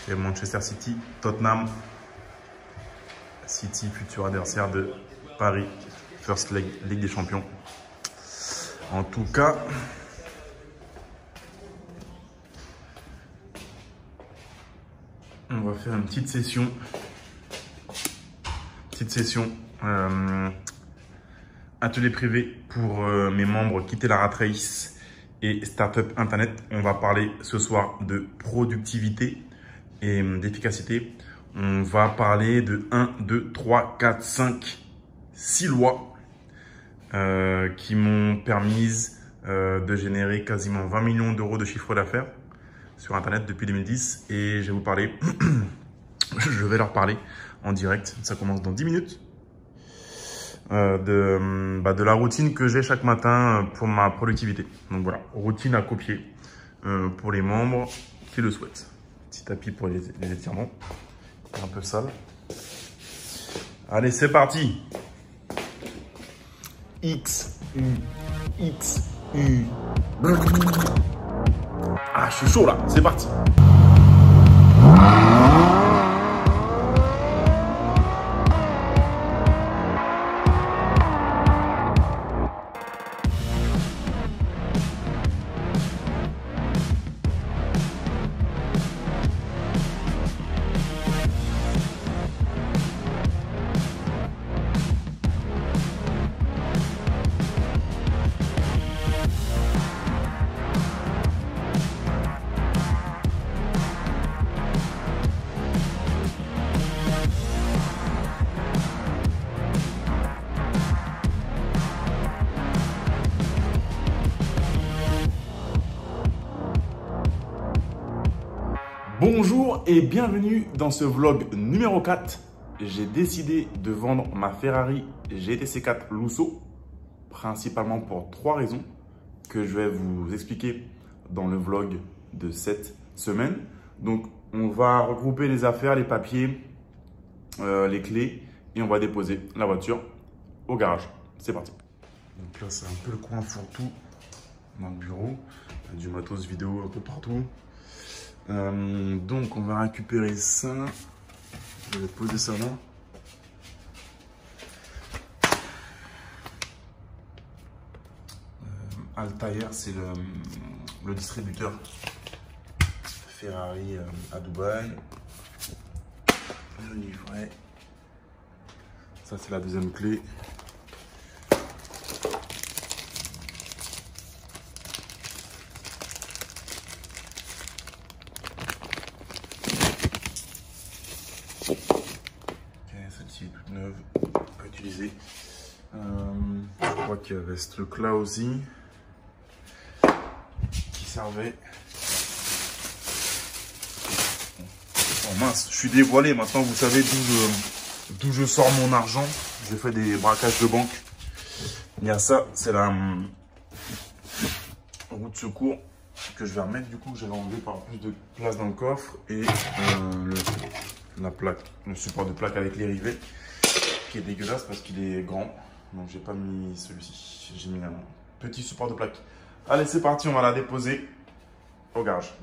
C'est Manchester City, Tottenham. City, futur adversaire de Paris, First Leg, Ligue des Champions. En tout cas, on va faire une petite session. Atelier privé pour mes membres Quitter la Rat Race et Startup Internet. On va parler ce soir de productivité et d'efficacité. On va parler de 1, 2, 3, 4, 5, 6 lois qui m'ont permis de générer quasiment 20 millions d'euros de chiffre d'affaires sur Internet depuis 2010. Et je vais vous parler, je vais leur parler en direct. Ça commence dans 10 minutes. De la routine que j'ai chaque matin pour ma productivité. Donc voilà, routine à copier pour les membres qui le souhaitent. Petit tapis pour les étirements. Un peu sale. Allez, c'est parti. X, U, X, U. Ah, je suis chaud là, c'est parti. Bonjour et bienvenue dans ce vlog numéro 4. J'ai décidé de vendre ma Ferrari GTC 4 Lusso, principalement pour 3 raisons que je vais vous expliquer dans le vlog de cette semaine. Donc, on va regrouper les affaires, les papiers, les clés et on va déposer la voiture au garage. C'est parti. Donc là, c'est un peu le coin fourre-tout dans le bureau. Il y a du matos vidéo un peu partout. Donc on va récupérer ça, je vais poser ça là. Altair, c'est le distributeur Ferrari à Dubaï. Le livret. Ça c'est la deuxième clé. Celle-ci est toute neuve, on peut utiliser. Je crois qu'il y avait ce truc là aussi qui servait. Oh mince, je suis dévoilé maintenant, vous savez d'où je sors mon argent. J'ai fait des braquages de banque. Il y a ça, c'est la roue de secours que je vais remettre, du coup que j'avais enlevé par plus de place dans le coffre, et la plaque, le support de plaque avec les rivets qui est dégueulasse parce qu'il est grand, donc j'ai pas mis celui-ci, j'ai mis un petit support de plaque. Allez, c'est parti, on va la déposer au garage.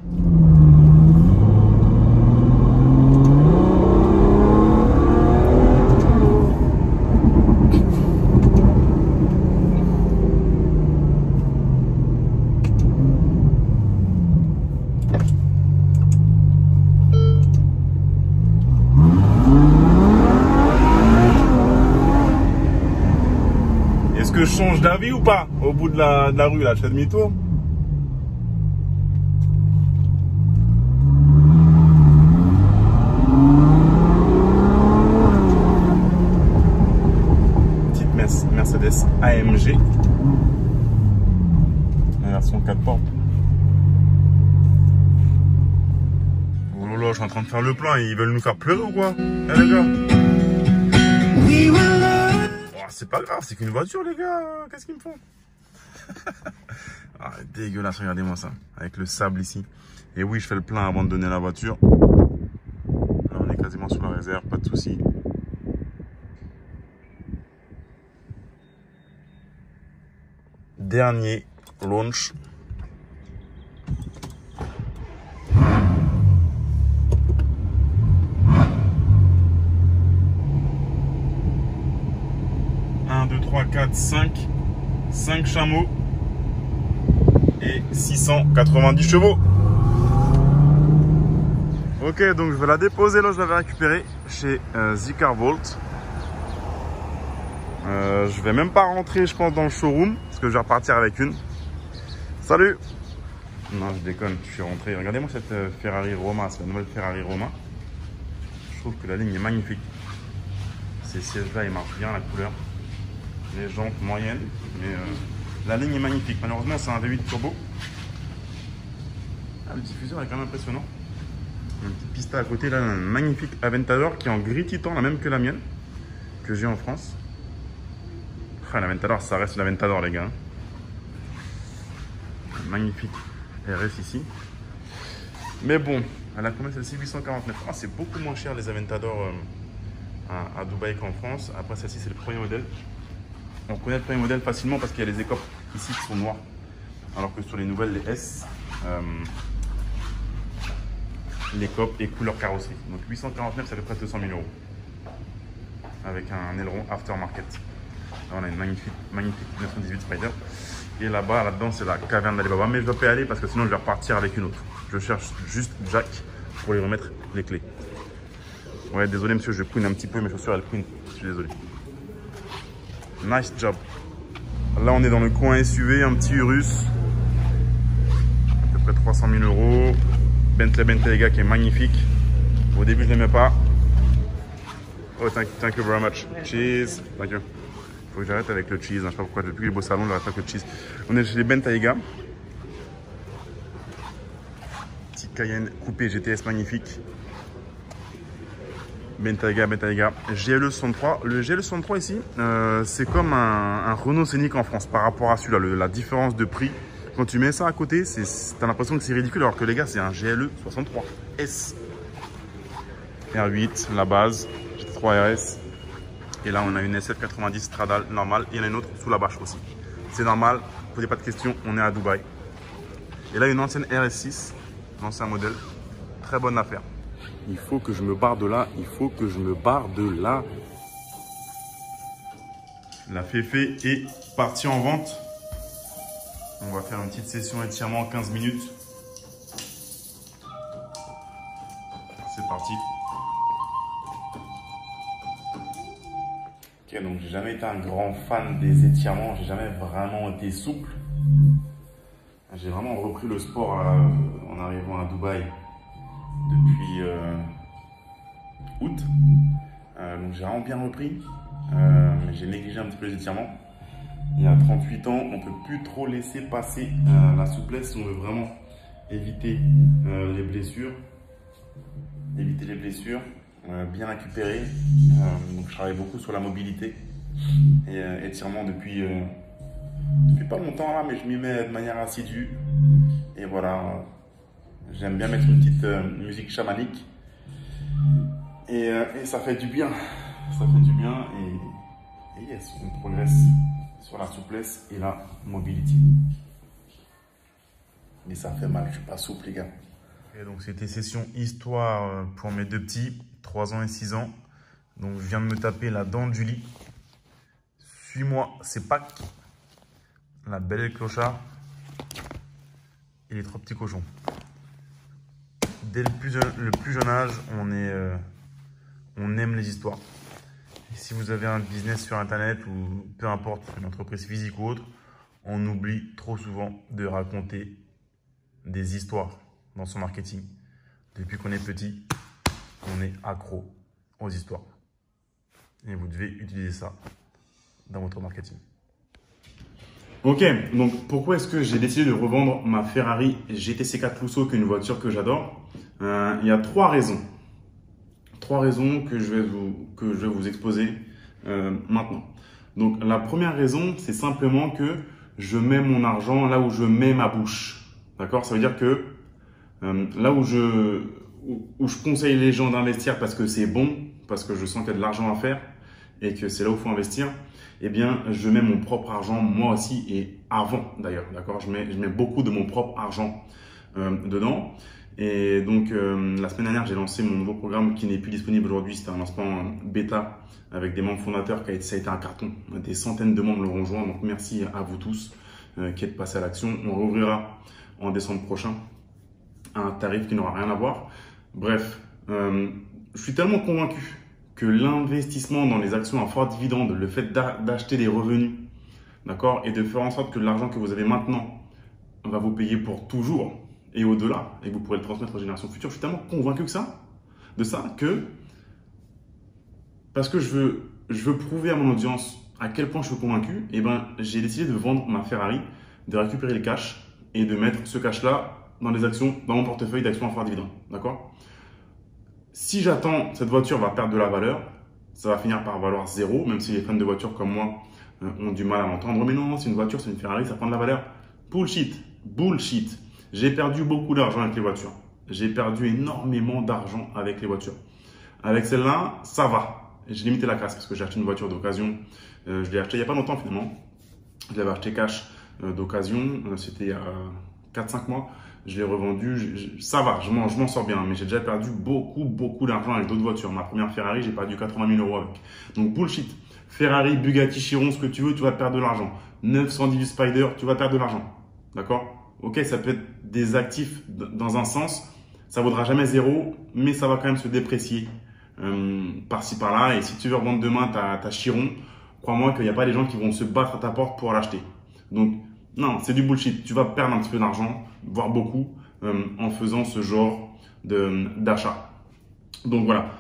Est-ce que je change d'avis ou pas? Au bout de la rue, là, je fais demi-tour. Petite Mercedes AMG. La version 4 portes. Oh là là, je suis en train de faire le plein. Ils veulent nous faire pleurer ou quoi? Eh les gars, c'est pas grave, c'est qu'une voiture, les gars. Qu'est-ce qu'ils me font? Ah, dégueulasse, regardez-moi ça. Avec le sable ici. Et oui, je fais le plein avant de donner la voiture. Là, on est quasiment sous la réserve, pas de souci. Dernier launch. 4, 5 chameaux et 690 chevaux. Ok, donc je vais la déposer là, je l'avais récupérée chez Zikar Volt. Je vais même pas rentrer, je pense, dans le showroom parce que je vais repartir avec une. Salut! Non, je déconne, je suis rentré. Regardez-moi cette Ferrari Roma, c'est la nouvelle Ferrari Roma. Je trouve que la ligne est magnifique. Ces sièges-là, ils marchent bien, la couleur. Les jantes moyennes, mais la ligne est magnifique. Malheureusement, c'est un V8 turbo. Ah, le diffuseur est quand même impressionnant. Une petite pista à côté, là, un magnifique Aventador qui est en gris titan, la même que la mienne, que j'ai en France. Ah, l'Aventador, ça reste l'Aventador, les gars. Magnifique RS ici. Mais bon, elle a combien celle-ci? 849. Ah, c'est beaucoup moins cher les Aventador à Dubaï qu'en France. Après, celle-ci, c'est le premier modèle. On connaît le premier modèle facilement parce qu'il y a les écopes ici qui sont noires. Alors que sur les nouvelles, les S, l'écope est couleur carrosserie. Donc 849, ça fait près de 200 000 €. Avec un aileron aftermarket. Là, on a une magnifique 918 Spider. Et là-bas, là-dedans, c'est la caverne d'Alibaba. Mais je dois pas y aller parce que sinon, je vais repartir avec une autre. Je cherche juste Jack pour lui remettre les clés. Ouais, désolé, monsieur, je couine un petit peu. Mes chaussures, elles couinent. Je suis désolé. Nice job. Là, on est dans le coin SUV, un petit Urus. À peu près 300 000 €. Bentley, les gars, qui est magnifique. Au début, je ne l'aimais pas. Oh, thank you very much. Cheese. Thank you. Faut que j'arrête avec le cheese. Je sais pas pourquoi, depuis les beaux salons, j'arrête avec le cheese. On est chez les Bentayga. Petit Cayenne coupé GTS magnifique. Bentayga. GLE 63. Le GLE 63 ici, c'est comme un Renault Scénic en France par rapport à celui-là. La différence de prix, quand tu mets ça à côté, t'as l'impression que c'est ridicule alors que les gars, c'est un GLE 63 S. R8, la base, GT3 RS. Et là, on a une S790 Stradale normale. Il y en a une autre sous la bâche aussi. C'est normal, ne posez pas de questions, on est à Dubaï. Et là, une ancienne RS6, l'ancien modèle. Très bonne affaire. Il faut que je me barre de là. La Féfé est partie en vente. On va faire une petite session étirement en 15 minutes. C'est parti. Ok, donc j'ai jamais été un grand fan des étirements. J'ai jamais vraiment été souple. J'ai vraiment repris le sport en arrivant à Dubaï depuis août. Donc j'ai vraiment bien repris. Mais j'ai négligé un petit peu les étirements. Il y a 38 ans, on ne peut plus trop laisser passer la souplesse si on veut vraiment éviter les blessures. Bien récupérer. Donc je travaille beaucoup sur la mobilité et étirement depuis pas longtemps là, mais je m'y mets de manière assidue. Et voilà, j'aime bien mettre une petite musique chamanique et ça fait du bien. Et yes, on progresse sur la souplesse et la mobilité. Mais ça fait mal, je suis pas souple les gars. Et donc c'était session histoire pour mes deux petits, 3 ans et 6 ans. Donc je viens de me taper la dent de Julie. Suis-moi, c'est Pâques. La belle et le clochard. Et les 3 petits cochons. Dès le plus jeune âge, on aime les histoires. Et si vous avez un business sur internet ou peu importe, une entreprise physique ou autre, on oublie trop souvent de raconter des histoires dans son marketing. Depuis qu'on est petit, on est accro aux histoires. Et vous devez utiliser ça dans votre marketing. Ok, donc pourquoi est-ce que j'ai décidé de revendre ma Ferrari GT C4 Lusso, qui est une voiture que j'adore? Il y a 3 raisons. 3 raisons que je vais vous exposer maintenant. Donc la première raison, c'est simplement que je mets mon argent là où je mets ma bouche. D'accord? Ça veut dire que là où je conseille les gens d'investir parce que c'est bon, parce que je sens qu'il y a de l'argent à faire et que c'est là où il faut investir, eh bien, je mets mon propre argent moi aussi et avant d'ailleurs. D'accord? Je mets beaucoup de mon propre argent dedans. Et donc, la semaine dernière, j'ai lancé mon nouveau programme qui n'est plus disponible aujourd'hui. C'était un lancement bêta avec des membres fondateurs. Ça a été un carton. Des centaines de membres l'ont rejoint. Donc, merci à vous tous qui êtes passés à l'action. On rouvrira en décembre prochain à un tarif qui n'aura rien à voir. Bref, je suis tellement convaincu que l'investissement dans les actions à fort dividende, le fait d'acheter des revenus, d'accord, et de faire en sorte que l'argent que vous avez maintenant va vous payer pour toujours et au-delà, et que vous pourrez le transmettre aux générations futures. Je suis tellement convaincu de ça, que parce que je veux prouver à mon audience à quel point je suis convaincu, et ben, j'ai décidé de vendre ma Ferrari, de récupérer le cash et de mettre ce cash-là dans les actions, dans mon portefeuille d'actions à fort dividende. D'accord? Si j'attends, cette voiture va perdre de la valeur, ça va finir par valoir zéro, même si les fans de voitures comme moi ont du mal à l'entendre. Mais non, c'est une voiture, c'est une Ferrari, ça prend de la valeur. Bullshit, bullshit. J'ai perdu beaucoup d'argent avec les voitures. J'ai perdu énormément d'argent avec les voitures. Avec celle-là, ça va. J'ai limité la casse parce que j'ai acheté une voiture d'occasion. Je l'ai acheté il n'y a pas longtemps finalement. Je l'avais acheté cash d'occasion. C'était il y a 4-5 mois. Je l'ai revendu. Ça va, je m'en sors bien. Mais j'ai déjà perdu beaucoup d'argent avec d'autres voitures. Ma première Ferrari, j'ai perdu 80 000 € avec. Donc bullshit. Ferrari, Bugatti, Chiron, ce que tu veux, tu vas perdre de l'argent. 918 Spider, tu vas perdre de l'argent. D'accord? Ok, ça peut être des actifs dans un sens. Ça ne vaudra jamais zéro, mais ça va quand même se déprécier par-ci par-là. Et si tu veux revendre demain ta Chiron, crois-moi qu'il n'y a pas des gens qui vont se battre à ta porte pour l'acheter. Donc, non, c'est du bullshit. Tu vas perdre un petit peu d'argent, voire beaucoup, en faisant ce genre d'achat. Donc voilà,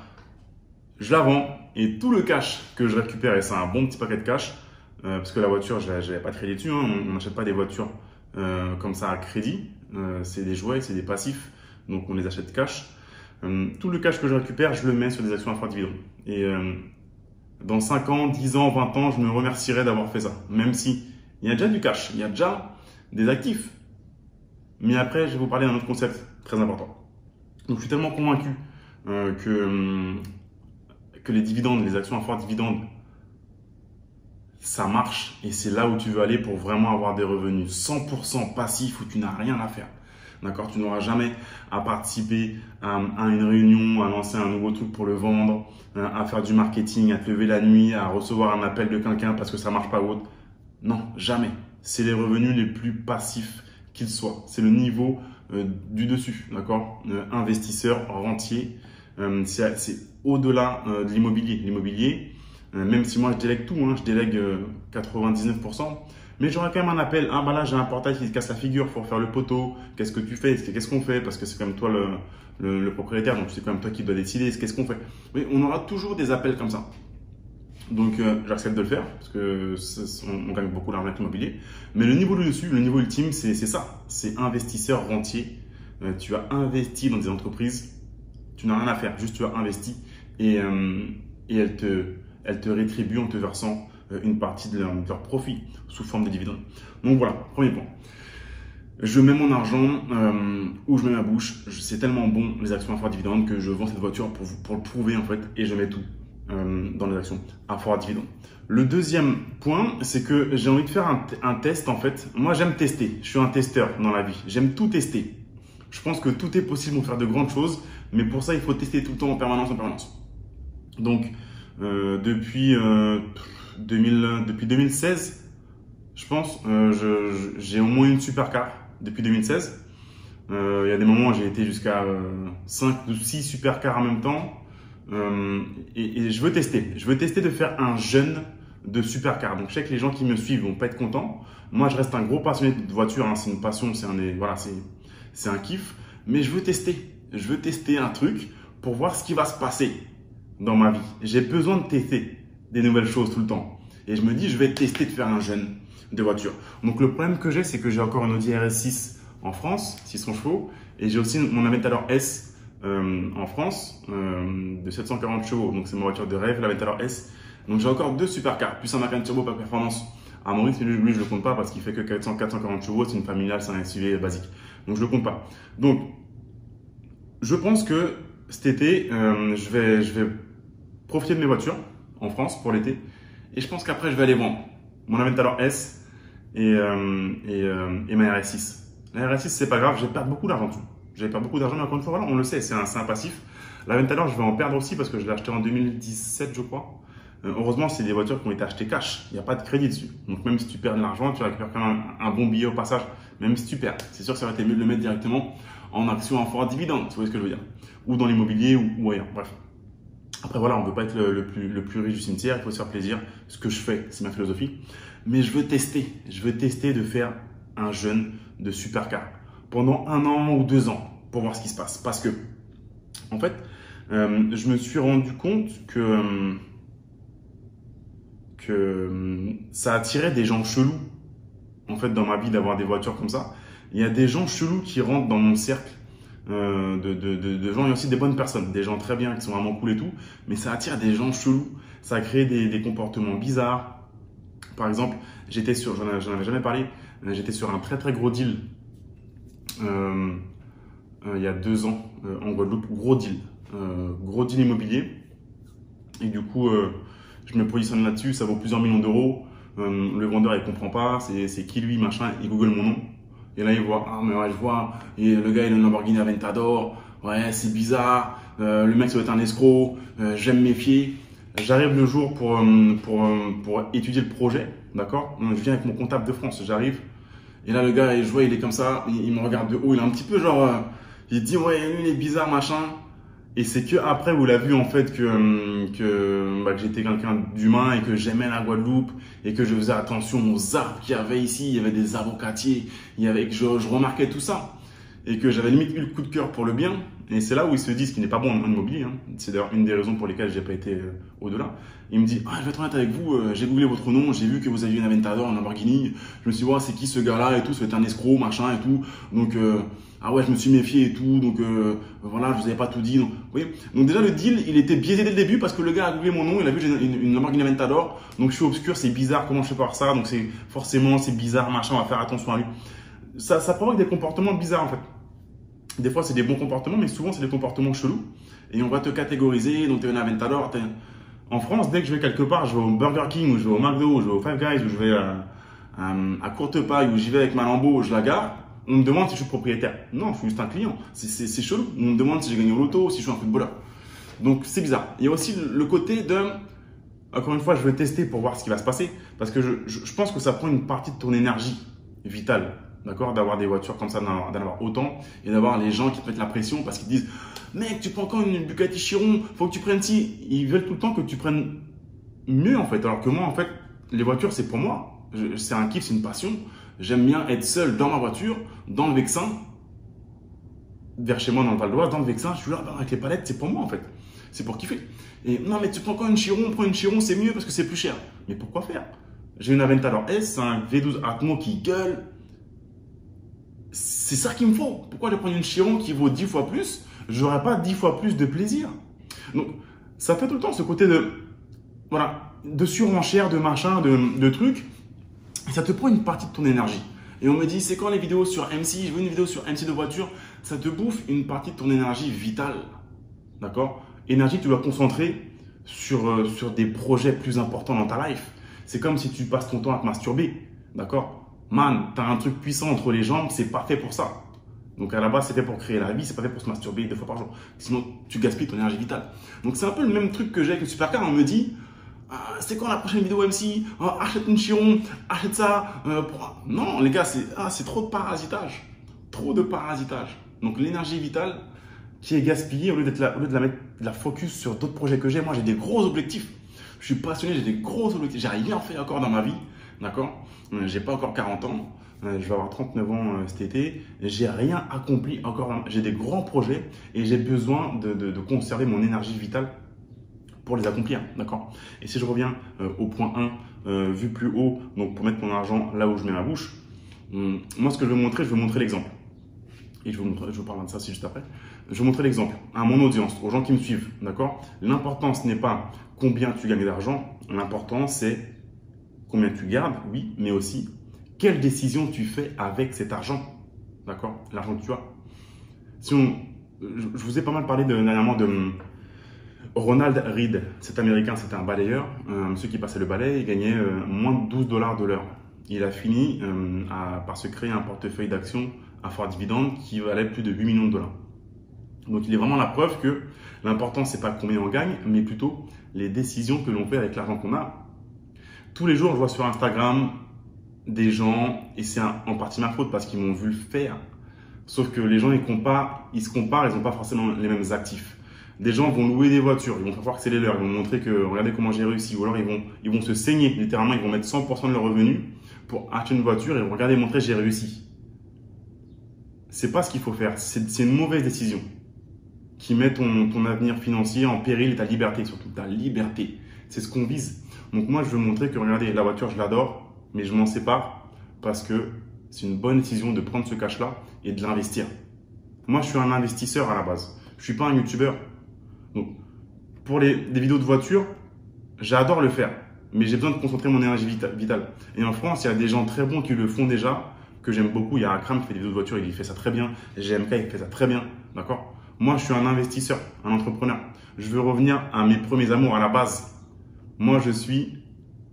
je la vends et tout le cash que je récupère, et c'est un bon petit paquet de cash, parce que la voiture, je n'avais pas de crédit dessus. Hein, on n'achète pas des voitures comme ça à crédit. C'est des jouets, c'est des passifs. Donc, on les achète cash. Tout le cash que je récupère, je le mets sur des actions à fort dividende. Et dans 5 ans, 10 ans, 20 ans, je me remercierai d'avoir fait ça. Même si il y a déjà du cash, il y a déjà des actifs. Mais après, je vais vous parler d'un autre concept très important. Donc, je suis tellement convaincu que les dividendes, les actions à fort dividende, ça marche. Et c'est là où tu veux aller pour vraiment avoir des revenus 100% passifs où tu n'as rien à faire. D'accord? Tu n'auras jamais à participer à une réunion, à lancer un nouveau truc pour le vendre, à faire du marketing, à te lever la nuit, à recevoir un appel de quelqu'un parce que ça marche pas ou autre. Non, jamais. C'est les revenus les plus passifs qu'ils soient. C'est le niveau du dessus. D'accord? Investisseur, rentier. C'est au-delà de l'immobilier. L'immobilier, même si moi je délègue tout, hein, je délègue 99%. Mais j'aurais quand même un appel. Ah bah là j'ai un portail qui se casse la figure pour faire le poteau. Qu'est-ce que tu fais? Qu'est-ce qu'on fait? Parce que c'est quand même toi le propriétaire, donc c'est quand même toi qui dois décider. Qu'est-ce qu'on fait? Mais on aura toujours des appels comme ça. Donc j'accepte de le faire parce que on gagne beaucoup d'argent avec l'immobilier. Mais le niveau du dessus, le niveau ultime, c'est ça. C'est investisseur rentier. Tu as investi dans des entreprises. Tu n'as rien à faire. Juste tu as investi et elles te rétribuent en te versant une partie de leur profit sous forme de dividendes. Donc voilà, premier point. Je mets mon argent où je mets ma bouche. C'est tellement bon les actions à fort dividende que je vends cette voiture pour le prouver en fait et je mets tout dans les actions à fort dividende. Le deuxième point, c'est que j'ai envie de faire un test en fait. Moi j'aime tester, je suis un testeur dans la vie. J'aime tout tester. Je pense que tout est possible pour faire de grandes choses, mais pour ça il faut tester tout le temps en permanence. Donc depuis 2016, je pense, j'ai au moins une supercar depuis 2016. Il y a des moments où j'ai été jusqu'à 5 ou 6 supercars en même temps. Et je veux tester. Je veux tester de faire un jeûne de supercar. Donc je sais que les gens qui me suivent vont pas être contents. Moi, je reste un gros passionné de voiture. Hein. C'est une passion, c'est un kiff. Mais je veux tester. Je veux tester un truc pour voir ce qui va se passer dans ma vie. J'ai besoin de tester des nouvelles choses tout le temps. Et je me dis, je vais tester de faire un jeûne de voiture. Donc le problème que j'ai, c'est que j'ai encore une Audi RS6 en France, 600 chevaux. Et j'ai aussi mon Aventador S en France de 740 chevaux. Donc c'est ma voiture de rêve, l'Aventador S. Donc j'ai encore 2 supercars, plus un Macan Turbo par performance à Maurice. Mais lui, je le compte pas parce qu'il fait que 440 chevaux. C'est une familiale, c'est un SUV basique. Donc je le compte pas. Donc je pense que cet été, je vais profiter de mes voitures en France pour l'été. Et je pense qu'après, je vais aller vendre mon Aventador S et ma RS6. La RS6, c'est pas grave, je vais perdre beaucoup d'argent dessus. J'avais pas beaucoup d'argent, mais encore une fois, voilà, on le sait, c'est un passif. L'Aventador, je vais en perdre aussi parce que je l'ai acheté en 2017, je crois. Heureusement, c'est des voitures qui ont été achetées cash. Il n'y a pas de crédit dessus. Donc, même si tu perds de l'argent, tu récupères quand même un bon billet au passage. Même si tu perds. C'est sûr que ça aurait été mieux de le mettre directement en action en fort dividende. Tu vois ce que je veux dire? Ou dans l'immobilier ou ailleurs. Bref. Après, voilà, on ne veut pas être le plus riche du cimetière. Il faut se faire plaisir. Ce que je fais, c'est ma philosophie. Mais je veux tester. Je veux tester de faire un jeûne de supercar pendant 1 an ou 2 ans pour voir ce qui se passe. Parce que, en fait, je me suis rendu compte que ça attirait des gens chelous, en fait, dans ma vie d'avoir des voitures comme ça. Il y a des gens chelous qui rentrent dans mon cercle de gens. Il y a aussi des bonnes personnes, des gens très bien qui sont vraiment cool et tout, mais ça attire des gens chelous. Ça crée des comportements bizarres. Par exemple, j'en avais jamais parlé, j'étais sur un très très gros deal il y a 2 ans en Guadeloupe, gros deal immobilier. Et du coup, je me positionne là-dessus, ça vaut plusieurs millions d'euros. Le vendeur, il comprend pas, c'est qui lui, machin, il google mon nom. Et là, il voit, ah, mais ouais, je vois, et le gars, il a une Lamborghini Aventador, ouais, c'est bizarre, le mec, ça doit être un escroc, j'aime me méfier. J'arrive le jour pour étudier le projet, d'accord? Je viens avec mon comptable de France, j'arrive. Et là, le gars, je vois, il est comme ça, il me regarde de haut, il est un petit peu genre, il dit, ouais, lui, il est bizarre, machin. Et c'est que après où il a vu en fait que j'étais quelqu'un d'humain et que j'aimais la Guadeloupe et que je faisais attention aux arbres qu'il y avait ici. Il y avait des avocatiers, je remarquais tout ça et que j'avais limite eu le coup de cœur pour le bien. Et c'est là où ils se disent qu'il n'est pas bon en immobilier. Hein. C'est d'ailleurs une des raisons pour lesquelles j'ai pas été au-delà. Il me dit, ah, je vais être honnête avec vous, j'ai googlé votre nom, j'ai vu que vous aviez une Aventador, une Lamborghini. Je me suis dit, ouais, c'est qui ce gars-là et tout, ça va être un escroc, machin et tout. Donc ah ouais, je me suis méfié et tout, donc voilà, je vous avais pas tout dit. Donc, vous voyez, donc déjà le deal, il était biaisé dès le début parce que le gars a googlé mon nom, il a vu que j'ai une Lamborghini Aventador, donc je suis obscur, c'est bizarre, comment je fais par ça, donc c'est bizarre, machin, on va faire attention à lui. Ça provoque des comportements bizarres en fait. Des fois c'est des bons comportements, mais souvent c'est des comportements chelous. Et on va te catégoriser, donc tu es une Aventador. En France, dès que je vais quelque part, je vais au Burger King, ou je vais au McDo, ou je vais au Five Guys, ou je vais à Courtepaille, ou j'y vais avec ma Lambo, je la gare. On me demande si je suis propriétaire. Non, je suis juste un client. C'est chelou. On me demande si j'ai gagné au loto, si je suis un footballeur. Donc, c'est bizarre. Il y a aussi le côté de, encore une fois, je vais tester pour voir ce qui va se passer. Parce que je pense que ça prend une partie de ton énergie vitale. D'accord? D'avoir des voitures comme ça, d'en avoir autant. Et d'avoir les gens qui te mettent la pression parce qu'ils disent, mec, tu prends quand une Bugatti Chiron? Faut que tu prennes ci. Ils veulent tout le temps que tu prennes mieux, en fait. Alors que moi, en fait, les voitures, c'est pour moi. C'est un kiff, c'est une passion. J'aime bien être seul dans ma voiture, dans le Vexin, vers chez moi dans le Val d'Oise, dans le Vexin, je suis là avec les palettes, c'est pour moi en fait. C'est pour kiffer. Et non, mais tu prends quand une Chiron, prends une Chiron, c'est mieux parce que c'est plus cher. Mais pourquoi faire? J'ai une Aventador S, c'est un V12 Atmo qui gueule. C'est ça qu'il me faut. Pourquoi je vais prendre une Chiron qui vaut 10 fois plus? J'aurai pas 10 fois plus de plaisir. Donc, ça fait tout le temps ce côté de surenchère, de machin, de trucs. Ça te prend une partie de ton énergie. Et on me dit, c'est quand les vidéos sur MC? Je veux une vidéo sur MC de voiture. Ça te bouffe une partie de ton énergie vitale. D'accord? Énergie que tu dois concentrer sur des projets plus importants dans ta life. C'est comme si tu passes ton temps à te masturber. D'accord? Man, tu as un truc puissant entre les jambes, c'est pas fait pour ça. Donc à la base, c'est fait pour créer la vie, c'est pas fait pour se masturber 2 fois par jour. Sinon, tu gaspilles ton énergie vitale. Donc c'est un peu le même truc que j'ai avec le supercar. On me dit, c'est quand la prochaine vidéo MC? Achète une Chiron, achète ça. Non, les gars, c'est trop de parasitage. Trop de parasitage. Donc, l'énergie vitale qui est gaspillée, au lieu de la focus sur d'autres projets que j'ai, moi, j'ai des gros objectifs. Je suis passionné, j'ai des gros objectifs. J'ai rien fait encore dans ma vie. D'accord? J'ai pas encore 40 ans. Je vais avoir 39 ans cet été. J'ai rien accompli encore. J'ai des grands projets et j'ai besoin de conserver mon énergie vitale pour les accomplir, d'accord? Et si je reviens au point 1, vu plus haut, donc pour mettre mon argent là où je mets ma bouche, moi ce que je vais montrer l'exemple. Et je vous parlerai de ça juste après. Je vais montrer l'exemple à mon audience, aux gens qui me suivent, d'accord? L'important, ce n'est pas combien tu gagnes d'argent, l'important c'est combien tu gardes, oui, mais aussi quelle décision tu fais avec cet argent, d'accord? L'argent que tu as. Je vous ai pas mal parlé dernièrement de Ronald Reed, cet américain, c'était un balayeur, monsieur qui passait le balai, il gagnait moins de $12 de l'heure. Il a fini par se créer un portefeuille d'actions à fort dividende qui valait plus de 8 millions de dollars. Donc, il est vraiment la preuve que l'important, c'est pas combien on gagne, mais plutôt les décisions que l'on fait avec l'argent qu'on a. Tous les jours, je vois sur Instagram des gens, et c'est en partie ma faute parce qu'ils m'ont vu le faire. Sauf que les gens, ils se comparent, ils n'ont pas forcément les mêmes actifs. Des gens vont louer des voitures, ils vont faire croire que c'est les leurs, ils vont montrer que regardez comment j'ai réussi, ou alors ils vont se saigner, littéralement, ils vont mettre 100% de leur revenu pour acheter une voiture et ils vont regarder et montrer j'ai réussi. C'est pas ce qu'il faut faire, c'est une mauvaise décision qui met ton avenir financier en péril et ta liberté, surtout ta liberté. C'est ce qu'on vise. Donc moi, je veux montrer que regardez, la voiture, je l'adore, mais je m'en sépare parce que c'est une bonne décision de prendre ce cash-là et de l'investir. Moi, je suis un investisseur à la base. Je suis pas un youtubeur. Donc, pour des vidéos de voiture, j'adore le faire, mais j'ai besoin de concentrer mon énergie vitale. Et en France, il y a des gens très bons qui le font déjà, que j'aime beaucoup. Il y a Akram qui fait des vidéos de voiture, il fait ça très bien. GMK, il fait ça très bien. D'accord? Moi, je suis un investisseur, un entrepreneur. Je veux revenir à mes premiers amours à la base. Moi, je suis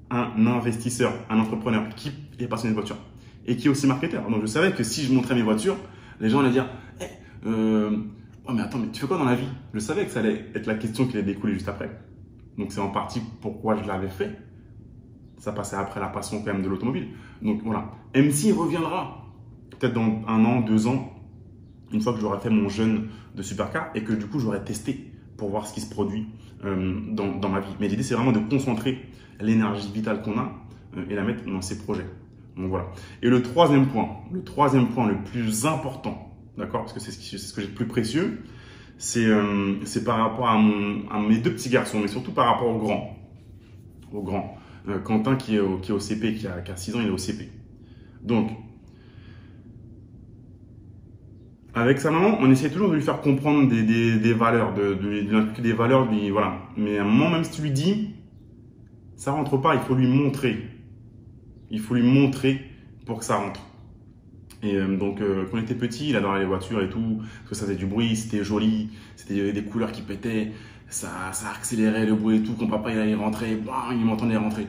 un investisseur, un entrepreneur qui est passionné de voiture et qui est aussi marketeur. Donc, je savais que si je montrais mes voitures, les gens allaient dire hey, oh, mais attends, mais tu fais quoi dans la vie? Je savais que ça allait être la question qui allait découler juste après. Donc, c'est en partie pourquoi je l'avais fait. Ça passait après la passion quand même de l'automobile. Donc, voilà. MC reviendra peut-être dans 1 an, 2 ans, une fois que j'aurai fait mon jeûne de supercar et que du coup, j'aurai testé pour voir ce qui se produit dans ma vie. Mais l'idée, c'est vraiment de concentrer l'énergie vitale qu'on a et la mettre dans ces projets. Donc, voilà. Et le troisième point le plus important, d'accord, parce que c'est ce que j'ai de plus précieux, c'est par rapport à mes 2 petits garçons, mais surtout par rapport au grand. Quentin qui est au CP, qui a 6 ans, il est au CP. Donc, avec sa maman, on essaie toujours de lui faire comprendre des valeurs, de lui inculquer des valeurs, voilà. Mais à un moment, même si tu lui dis, ça rentre pas, il faut lui montrer. Il faut lui montrer pour que ça rentre. Et donc, quand il était petit, il adorait les voitures et tout, parce que ça faisait du bruit, c'était joli, c'était des couleurs qui pétaient, ça accélérait le bruit et tout. Quand papa il allait rentrer, bam, il m'entendait rentrer.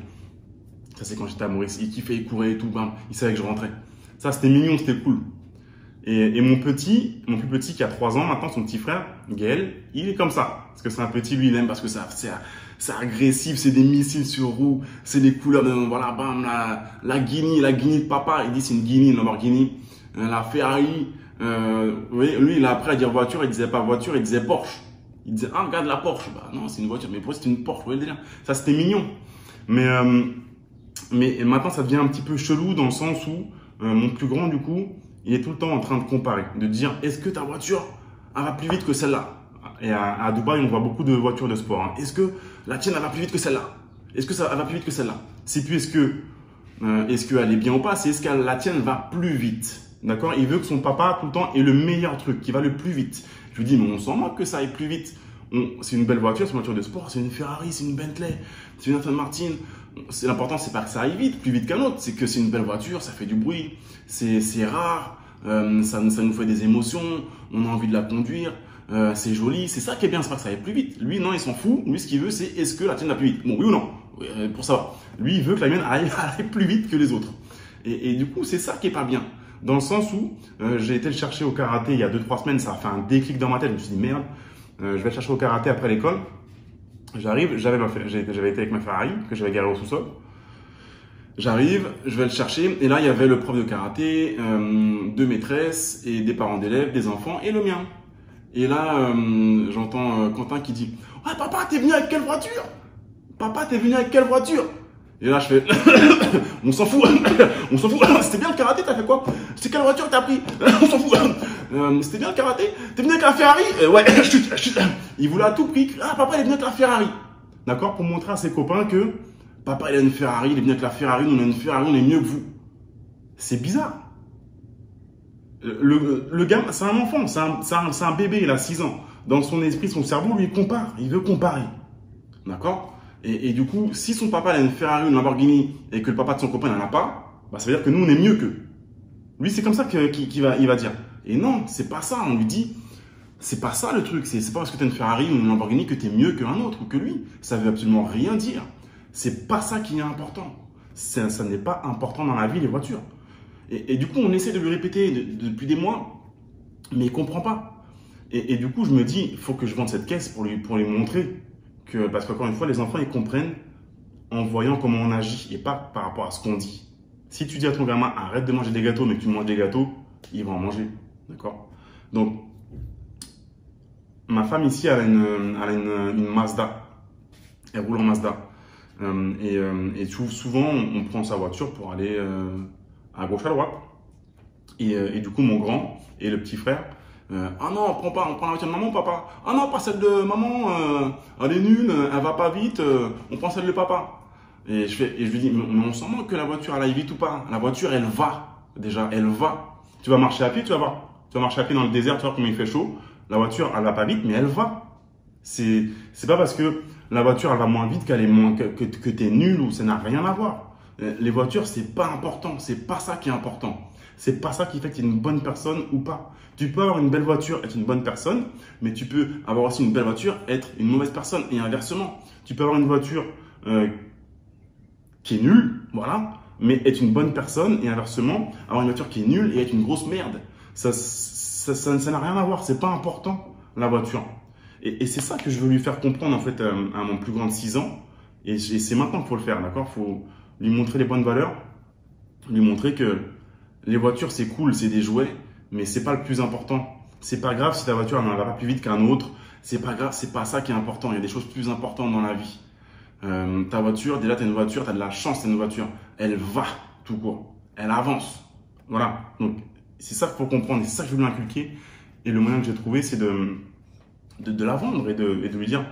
Ça, c'est quand j'étais à Maurice. Il kiffait, il courait et tout, bam, il savait que je rentrais. Ça, c'était mignon, c'était cool. Et mon plus petit qui a 3 ans maintenant, son petit frère, Gaël, il est comme ça. Parce que c'est un petit, lui, il aime parce que c'est agressif, c'est des missiles sur roue, c'est des couleurs de, voilà, bam, la Guinée de papa, il dit c'est une Guinée, une Lamborghini, la Ferrari, oui, lui, il a appris à dire voiture, il disait pas voiture, il disait Porsche. Il disait, ah, regarde la Porsche. Bah, non, c'est une voiture, mais pourquoi c'est une Porsche, vous voyez le délire? Ça, c'était mignon. Mais maintenant, ça devient un petit peu chelou dans le sens où mon plus grand, du coup, il est tout le temps en train de comparer, de dire est-ce que ta voiture elle va plus vite que celle-là? Et à Dubaï, on voit beaucoup de voitures de sport. Hein. Est-ce que la tienne elle va plus vite que celle-là? Est-ce que ça va plus vite que celle-là? C'est plus est-ce qu'elle est bien ou pas, c'est est-ce que la tienne va plus vite? D'accord? Il veut que son papa tout le temps ait le meilleur truc, qui va le plus vite. Je lui dis mais on s'en moque que ça aille plus vite. C'est une belle voiture, c'est une voiture de sport, c'est une Ferrari, c'est une Bentley, c'est une Aston Martin. L'important, c'est pas que ça aille vite, plus vite qu'un autre, c'est que c'est une belle voiture, ça fait du bruit, c'est rare, ça nous fait des émotions, on a envie de la conduire, c'est joli, c'est ça qui est bien, c'est pas que ça aille plus vite. Lui, non, il s'en fout, lui, ce qu'il veut, c'est est-ce que la tienne va plus vite? Bon, oui ou non? Pour ça, lui, il veut que la mienne aille plus vite que les autres. Et du coup, c'est ça qui est pas bien. Dans le sens où j'ai été le chercher au karaté il y a 2-3 semaines, ça a fait un déclic dans ma tête, je me suis dit merde, je vais le chercher au karaté après l'école. J'arrive, j'avais été avec ma Ferrari que j'avais garée au sous-sol. J'arrive, je vais le chercher et là il y avait le prof de karaté, 2 maîtresses et des parents d'élèves, des enfants et le mien. Et là j'entends Quentin qui dit « Ah papa, t'es venu avec quelle voiture? Papa, t'es venu avec quelle voiture ?» Et là je fais « On s'en fout, on s'en fout, c'était bien le karaté, t'as fait quoi? C'est quelle voiture que t'as pris? On s'en fout, c'était bien le karaté, t'es venu avec la Ferrari? Ouais, chut. Il voulait à tout prix, ah papa il est venu avec la Ferrari. D'accord? Pour montrer à ses copains que papa il a une Ferrari, il est venu avec la Ferrari, nous on a une Ferrari, on est mieux que vous. C'est bizarre. Le gars, c'est un enfant, c'est un bébé, il a 6 ans. Dans son esprit, son cerveau, lui, il compare, il veut comparer. D'accord? Et du coup, si son papa a une Ferrari, une Lamborghini, et que le papa de son copain n'en a pas, bah, ça veut dire que nous, on est mieux qu'eux. Lui, c'est comme ça qu'il va dire. Et non, c'est pas ça. On lui dit, c'est pas ça le truc. C'est pas parce que tu as une Ferrari ou une Lamborghini que tu es mieux qu'un autre ou que lui. Ça veut absolument rien dire. C'est pas ça qui est important. Ça n'est pas important dans la vie, les voitures. Et du coup, on essaie de lui répéter depuis des mois, mais il ne comprend pas. Et du coup, je me dis, il faut que je vende cette caisse pour lui montrer que, parce qu'encore une fois, les enfants, ils comprennent en voyant comment on agit et pas par rapport à ce qu'on dit. Si tu dis à ton gamin, arrête de manger des gâteaux, mais que tu manges des gâteaux, il va en manger. D'accord? Donc, ma femme ici, elle a une Mazda. Elle roule en Mazda. Et souvent, on prend sa voiture pour aller à gauche, à droite. Et du coup, mon grand et le petit frère, ah non, on prend la voiture de maman, papa. Ah non, pas celle de maman, elle est nulle, elle va pas vite, on prend celle de papa. Et je lui dis, mais on s'en moque que la voiture, elle aille vite ou pas. La voiture, elle va, déjà, elle va. Tu vas marcher à pied, tu vas voir. Tu vas marcher à pied dans le désert, tu vas voir comment il fait chaud. La voiture, elle va pas vite, mais elle va. C'est pas parce que la voiture, elle va moins vite qu'elle est moins, que tu es nul ou ça n'a rien à voir. Les voitures, c'est pas important. C'est pas ça qui est important. C'est pas ça qui fait que tu es une bonne personne ou pas. Tu peux avoir une belle voiture, être une bonne personne, mais tu peux avoir aussi une belle voiture, être une mauvaise personne. Et inversement, tu peux avoir une voiture qui est nulle, voilà, mais être une bonne personne. Et inversement, avoir une voiture qui est nulle et être une grosse merde. Ça n'a rien à voir. C'est pas important, la voiture. Et c'est ça que je veux lui faire comprendre en fait à mon plus grand de 6 ans. Et c'est maintenant qu'il faut le faire, d'accord? Il faut lui montrer les bonnes valeurs, lui montrer que les voitures c'est cool, c'est des jouets, mais c'est pas le plus important. C'est pas grave si ta voiture elle va pas plus vite qu'un autre. C'est pas grave, c'est pas ça qui est important. Il y a des choses plus importantes dans la vie. Ta voiture, déjà tu as une voiture, tu as de la chance, c'est une voiture. Elle va tout court, elle avance. Voilà. Donc c'est ça qu'il faut comprendre, et c'est ça que je veux lui inculquer. Et le moyen que j'ai trouvé, c'est de la vendre et de lui dire.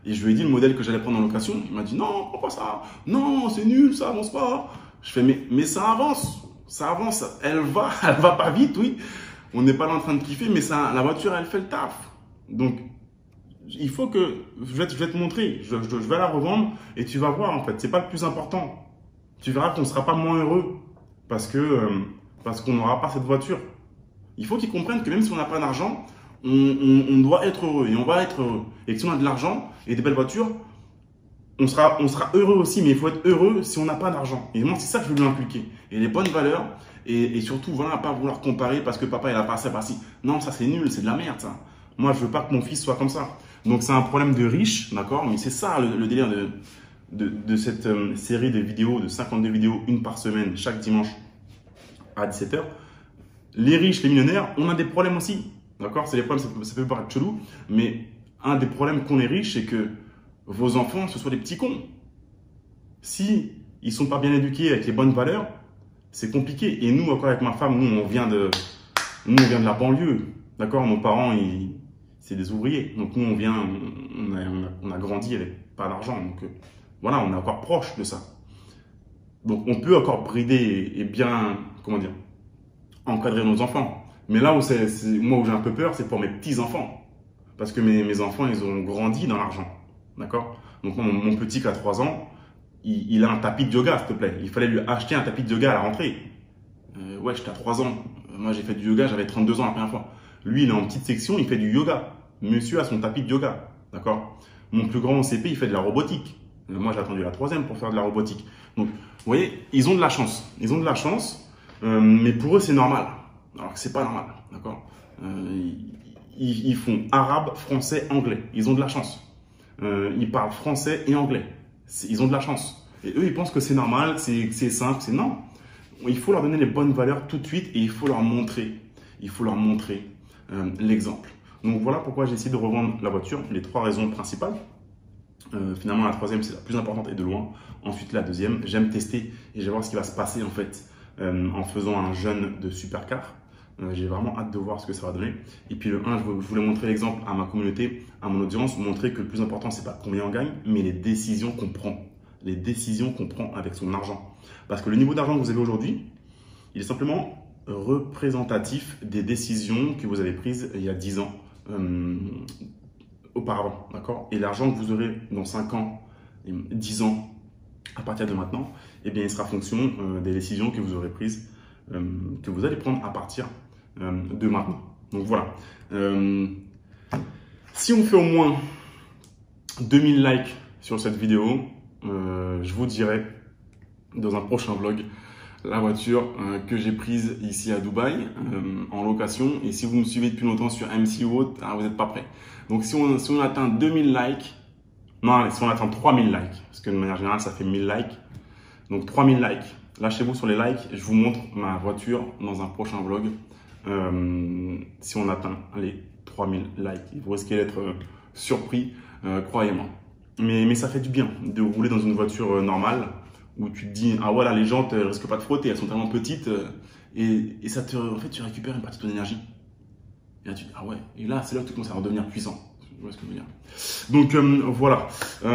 Et je lui ai dit le modèle que j'allais prendre en location. Il m'a dit non, prends pas ça. Non, c'est nul, ça avance pas. Je fais mais ça avance. Ça avance. Elle va pas vite, oui. On n'est pas là en train de kiffer, mais ça, la voiture, elle fait le taf. Donc, il faut que je vais te montrer. Je vais la revendre et tu vas voir en fait. C'est pas le plus important. Tu verras qu'on ne sera pas moins heureux parce qu'on n'aura pas cette voiture. Il faut qu'ils comprennent que même si on n'a pas d'argent, on doit être heureux et on va être heureux. Et que si on a de l'argent et des belles voitures, on sera heureux aussi, mais il faut être heureux si on n'a pas d'argent. Et moi, c'est ça que je veux lui inculquer. Et les bonnes valeurs, et surtout, voilà, pas vouloir comparer parce que papa, il a pas ça, pas ci. Non, ça, c'est nul, c'est de la merde, ça. Moi, je veux pas que mon fils soit comme ça. Donc, c'est un problème de riche, d'accord? Mais c'est ça le délire de cette série de vidéos, de 52 vidéos, une par semaine, chaque dimanche à 17 h. Les riches, les millionnaires, on a des problèmes aussi. D'accord? C'est des problèmes, ça peut paraître chelou, mais un des problèmes qu'on est riche, c'est que vos enfants, ce soient des petits cons. Si ils sont pas bien éduqués avec les bonnes valeurs, c'est compliqué. Et nous, encore avec ma femme, nous, on vient de la banlieue. D'accord? Nos parents, c'est des ouvriers. Donc nous, on a grandi avec pas d'argent. Donc voilà, on est encore proche de ça. Donc on peut encore brider et bien, comment dire, encadrer nos enfants. Mais là où moi où j'ai un peu peur, c'est pour mes petits-enfants. Parce que mes enfants, ils ont grandi dans l'argent. D'accord? Donc mon petit qui a 3 ans, il a un tapis de yoga, s'il te plaît. Il fallait lui acheter un tapis de yoga à la rentrée. Ouais, j'étais à 3 ans. Moi, j'ai fait du yoga, j'avais 32 ans la première fois. Lui, il est en petite section, il fait du yoga. Monsieur a son tapis de yoga. D'accord? Mon plus grand au CP, il fait de la robotique. Moi, j'ai attendu la 3e pour faire de la robotique. Donc, vous voyez, ils ont de la chance. Ils ont de la chance, mais pour eux, c'est normal. Alors que c'est pas normal. D'accord? Ils font arabe, français, anglais. Ils ont de la chance. Ils parlent français et anglais. Ils ont de la chance. Et eux, ils pensent que c'est normal, c'est simple. C'est non. Il faut leur donner les bonnes valeurs tout de suite et il faut leur montrer. Il faut leur montrer l'exemple. Donc voilà pourquoi j'ai essayé de revendre la voiture. Les 3 raisons principales. Finalement, la 3e, c'est la plus importante et de loin. Ensuite, la 2e, j'aime tester et je vais voir ce qui va se passer en fait en faisant un jeûne de supercar. J'ai vraiment hâte de voir ce que ça va donner. Et puis le 1, je voulais montrer l'exemple à ma communauté, à mon audience, montrer que le plus important, c'est pas combien on gagne, mais les décisions qu'on prend. Les décisions qu'on prend avec son argent. Parce que le niveau d'argent que vous avez aujourd'hui, il est simplement représentatif des décisions que vous avez prises il y a 10 ans auparavant. D'accord? Et l'argent que vous aurez dans 5 ans, 10 ans, à partir de maintenant, eh bien, il sera fonction des décisions que vous aurez prises, que vous allez prendre à partir de maintenant. Donc voilà. Si on fait au moins 2000 likes sur cette vidéo, je vous dirai dans un prochain vlog la voiture que j'ai prise ici à Dubaï en location. Et si vous me suivez depuis longtemps sur MC ou autre, vous n'êtes pas prêts. Donc si on atteint 2000 likes, non, si on atteint 3000 likes, parce que de manière générale, ça fait 1000 likes. Donc 3000 likes, lâchez-vous sur les likes. Je vous montre ma voiture dans un prochain vlog. Si on atteint les 3000 likes, vous risquez d'être surpris, croyez-moi. Mais ça fait du bien de rouler dans une voiture normale où tu te dis, ah voilà, les jantes ne risquent pas de frotter, elles sont tellement petites et ça en fait, tu récupères une partie de ton énergie. Et là, tu dis, ah ouais, et là, c'est là que tu commences à redevenir puissant. Tu vois ce que je veux dire. Donc voilà,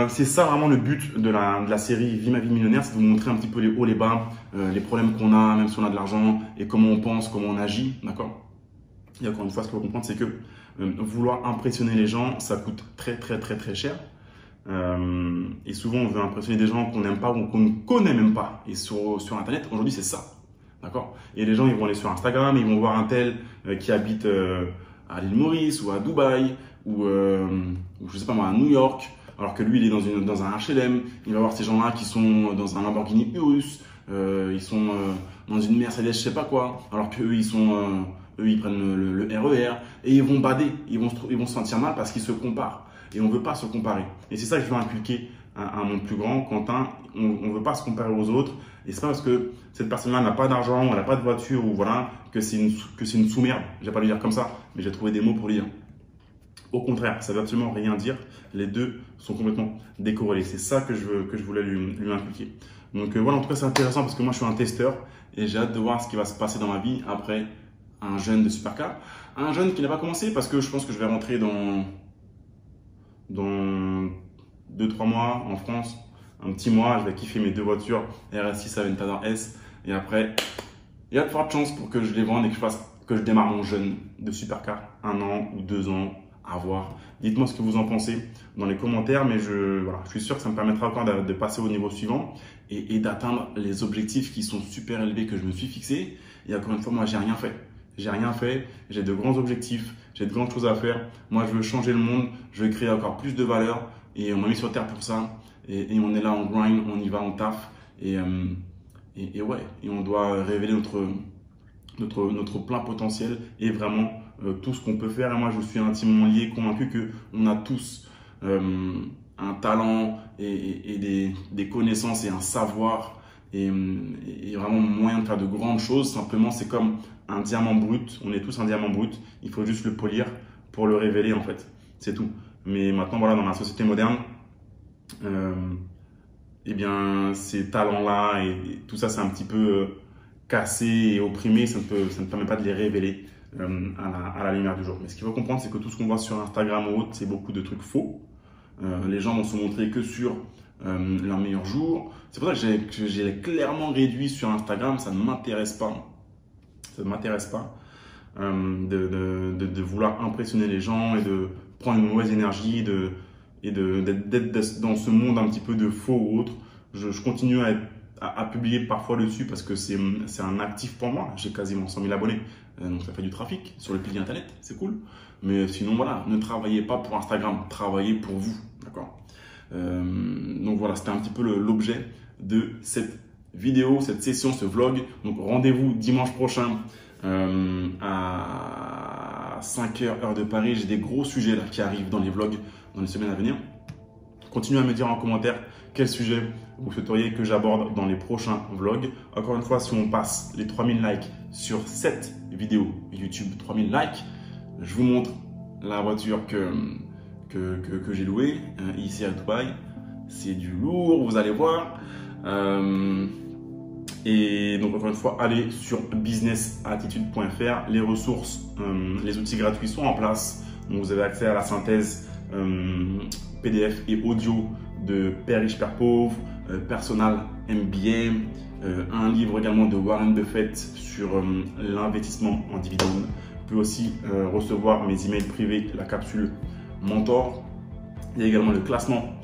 c'est ça vraiment le but de la série Vie ma vie millionnaire, c'est de vous montrer un petit peu les hauts, les bas, les problèmes qu'on a, même si on a de l'argent, et comment on pense, comment on agit, d'accord. Et encore une fois, ce qu'il faut comprendre, c'est que vouloir impressionner les gens, ça coûte très cher. Et souvent, on veut impressionner des gens qu'on n'aime pas ou qu'on ne connaît même pas. Et sur Internet, aujourd'hui, c'est ça. D'accord. Et les gens, ils vont aller sur Instagram, ils vont voir un tel qui habite à l'île Maurice ou à Dubaï ou je sais pas moi, à New York, alors que lui, il est dans un HLM. Il va voir ces gens-là qui sont dans un Lamborghini Urus, ils sont dans une Mercedes, je sais pas quoi, alors qu'eux, ils prennent le RER et ils vont bader, ils vont se sentir mal parce qu'ils se comparent. Et on ne veut pas se comparer. Et c'est ça que je veux inculquer à mon plus grand, Quentin. On ne veut pas se comparer aux autres. Et c'est pas parce que cette personne-là n'a pas d'argent, elle n'a pas de voiture, ou voilà, que c'est une sous-merde. Je vais pas le dire comme ça, mais j'ai trouvé des mots pour le dire. Au contraire, ça ne veut absolument rien dire. Les deux sont complètement décorrélés. C'est ça que je voulais lui inculquer. Donc voilà, en tout cas, c'est intéressant parce que moi, je suis un testeur et j'ai hâte de voir ce qui va se passer dans ma vie après un jeune de Supercar. Un jeune qui n'a pas commencé parce que je pense que je vais rentrer dans 2-3 mois en France, un petit mois, je vais kiffer mes deux voitures RS6 Aventador S et après il y a de fortes chances pour que je les vende et que je démarre mon jeune de Supercar, 1 an ou 2 ans à voir. Dites-moi ce que vous en pensez dans les commentaires, mais je suis sûr que ça me permettra encore de passer au niveau suivant et d'atteindre les objectifs qui sont super élevés que je me suis fixé. Et encore une fois, moi j'ai rien fait. J'ai rien fait, j'ai de grands objectifs, j'ai de grandes choses à faire. Moi, je veux changer le monde, je veux créer encore plus de valeur et on m'a mis sur terre pour ça. Et on est là, on grind, on y va, on taffe. Et ouais, et on doit révéler notre plein potentiel et vraiment tout ce qu'on peut faire. Et moi, je suis intimement lié, convaincu qu'on a tous un talent et des connaissances et un savoir et vraiment moyen de faire de grandes choses. Simplement, c'est comme un diamant brut. On est tous un diamant brut. Il faut juste le polir pour le révéler, en fait. C'est tout. Mais maintenant, voilà, dans la société moderne, eh bien, ces talents-là et tout ça, c'est un petit peu cassé et opprimé. Ça ne permet pas de les révéler à la lumière du jour. Mais ce qu'il faut comprendre, c'est que tout ce qu'on voit sur Instagram ou autre, c'est beaucoup de trucs faux. Les gens vont se montrer que sur leurs meilleurs jours. C'est pour ça que j'ai clairement réduit sur Instagram. Ça ne m'intéresse pas. Ça ne m'intéresse pas de vouloir impressionner les gens et de prendre une mauvaise énergie et d'être dans ce monde un petit peu de faux ou autre. Je continue à publier parfois dessus parce que c'est un actif pour moi. J'ai quasiment 100 000 abonnés. Donc ça fait du trafic sur le pilier internet, c'est cool. Mais sinon, voilà, ne travaillez pas pour Instagram, travaillez pour vous. D'accord. Donc voilà, c'était un petit peu l'objet de cette vidéo, cette session, ce vlog. Donc rendez-vous dimanche prochain à 5h heure de Paris. J'ai des gros sujets là qui arrivent dans les vlogs dans les semaines à venir. Continuez à me dire en commentaire quel sujet vous souhaiteriez que j'aborde dans les prochains vlogs. Encore une fois, si on passe les 3000 likes sur cette vidéo YouTube, 3000 likes, je vous montre la voiture que j'ai louée ici à Dubaï. C'est du lourd, vous allez voir. Et donc, encore une fois, allez sur businessattitude.fr. Les ressources, les outils gratuits sont en place. Donc, vous avez accès à la synthèse PDF et audio de Père riche, Père pauvre, Personal MBA, un livre également de Warren Buffett sur l'investissement en dividendes. Vous pouvez aussi recevoir mes emails privés, la capsule Mentor. Il y a également le classement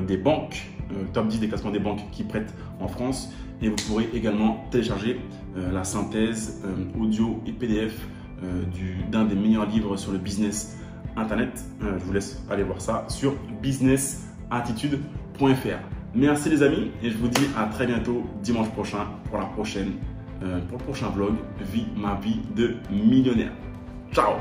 des banques, top 10 des classements des banques qui prêtent en France. Et vous pourrez également télécharger la synthèse audio et PDF d'un des meilleurs livres sur le business internet. Je vous laisse aller voir ça sur businessattitude.fr. Merci les amis et je vous dis à très bientôt dimanche prochain pour pour le prochain vlog Vie ma vie de millionnaire. Ciao.